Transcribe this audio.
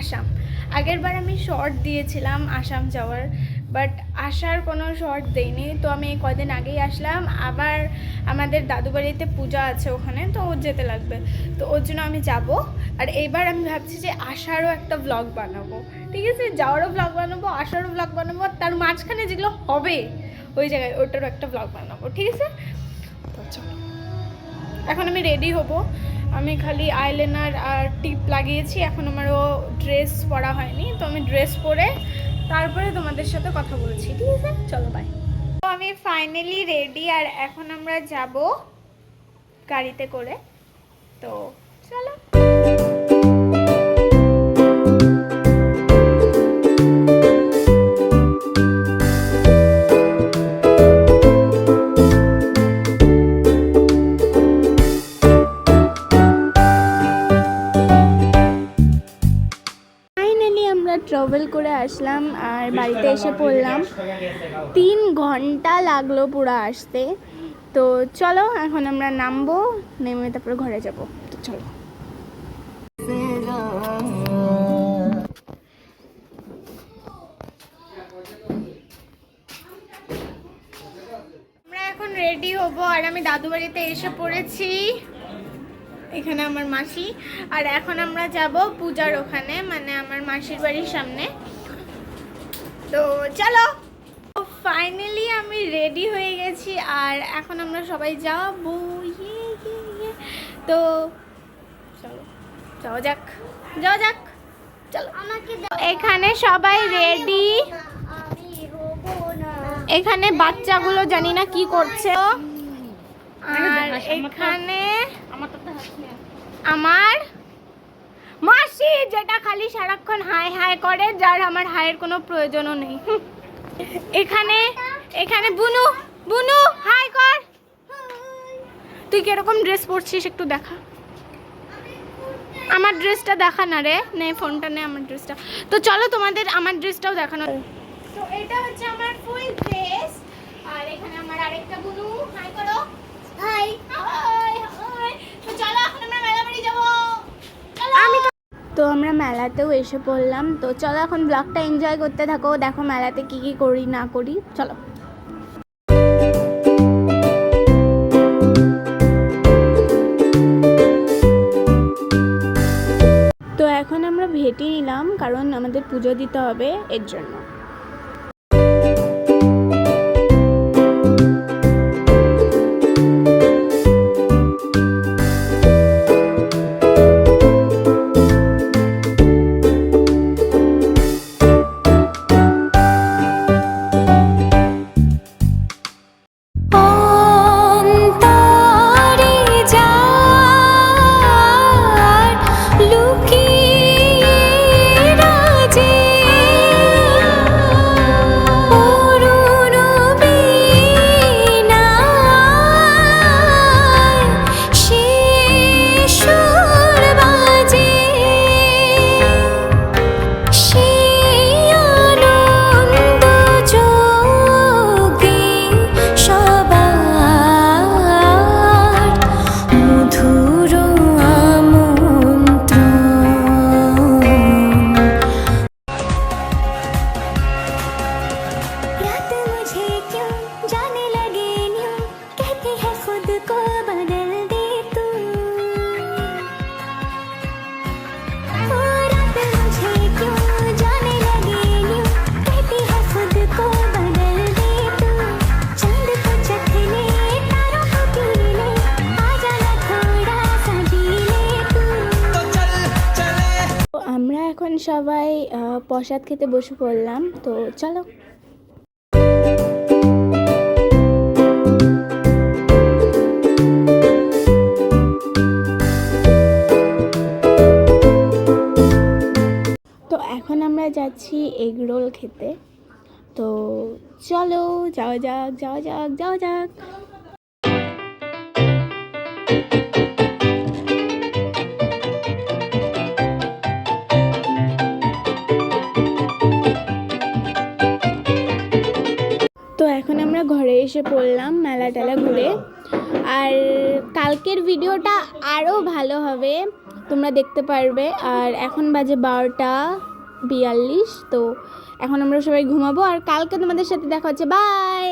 আসাম। আগের বার আমি শর্ট দিয়েছিলাম আসাম যাওয়ার, বাট আসার কোনো শর্ট দেইনি। তো আমি কদিন আগেই আসলাম, আবার আমাদের দাদু বাড়িতে পূজা আছে ওখানে, তো যেতে লাগবে, তো ওর জন্য আমি যাব। আর এইবার আমি ভাবছি যে আসারও একটা ব্লগ বানাবো, ঠিক আছে? যাওয়ারও ব্লগ বানাবো, আসারও ব্লগ বানাবো, তার মাঝখানে যেগুলো হবে ওই জায়গায় ওটারও একটা ব্লগ বানাবো, ঠিক আছে? তো চলো, এখন আমি রেডি হব। আমি খালি আইলাইনার আর টিপ লাগিয়েছি, এখন আমারও ড্রেস পরা হয়নি, তো আমি ড্রেস পরে তারপরে তোমাদের সাথে কথা বলছি, ঠিক আছে? চলো বাই। তো আমি ফাইনালি রেডি, আর এখন আমরা যাব গাড়িতে করে, তো চলো। ট্রাভেল করে আসলাম আর বাড়িতে এসে পড়লাম। 3 ঘন্টা লাগলো পুরো আসতে। তো চলো এখন আমরা নামবো, নেমে তারপরে ঘরে যাব। তো চলো, আমরা এখন রেডি হব। আর আমি দাদু বাড়িতে এসে পড়েছি, এখানে আমার মাসি। আর এখন আমরা যাব পূজার ওখানে, মানে আমার মাসির বাড়ির সামনে। তো চলো, ফাইনালি আমি রেডি হয়ে গেছি, আর এখন আমরা সবাই যাবো। তো চলো, যাওয়া যাক, যাওয়া যাক, চলো। এখানে সবাই রেডি, এখানে বাচ্চাগুলো জানি না কি করছে। আর এখানে আমার মাসি, যেটা খালি সারাক্ষণ হাই হাই করে, যার আমার হাইয়ের কোনো প্রয়োজনও নেই। এখানে এখানে বুনু, বুনু হাই কর। তুই কিরকম ড্রেস পরছিস একটু দেখা, আমার ড্রেসটা দেখা না রে, নে ফোনটা নে আমার ড্রেসটা। তো চলো তোমাদের আমার ড্রেসটাও দেখানো। তো এটা হচ্ছে আমার ফুল ড্রেস, আর এখানে আমার আরেকটা বুনু, হাই করো। High high high. তো চলো এখন আমরা মেলা বাড়ি যাব। তো আমরা মেলাতেও এসে পড়লাম। তো চলো এখন ব্লগটা এনজয় করতে থাকো, দেখো মেলাতে কি কি করি না করি, চলো। তো এখন আমরা ভেটে নিলাম, কারণ আমাদের পুজো দিতে হবে, এর জন্য। এখন সবাই প্রসাদ খেতে বসে পড়লাম, তো চলো। তো এখন আমরা যাচ্ছি এগ রোল খেতে, তো চলো যাওয়া যাক, যাওয়া যাক, যাওয়া যাক। তো এখন আমরা ঘরে এসে পড়লাম মেলা টেলা ঘুরে। আর কালকের ভিডিওটা আরও ভালো হবে, তোমরা দেখতে পারবে। আর এখন বাজে 12:42, তো এখন আমরা সবাই ঘুমাবো আর কালকে তোমাদের সাথে দেখা হচ্ছে। বাই।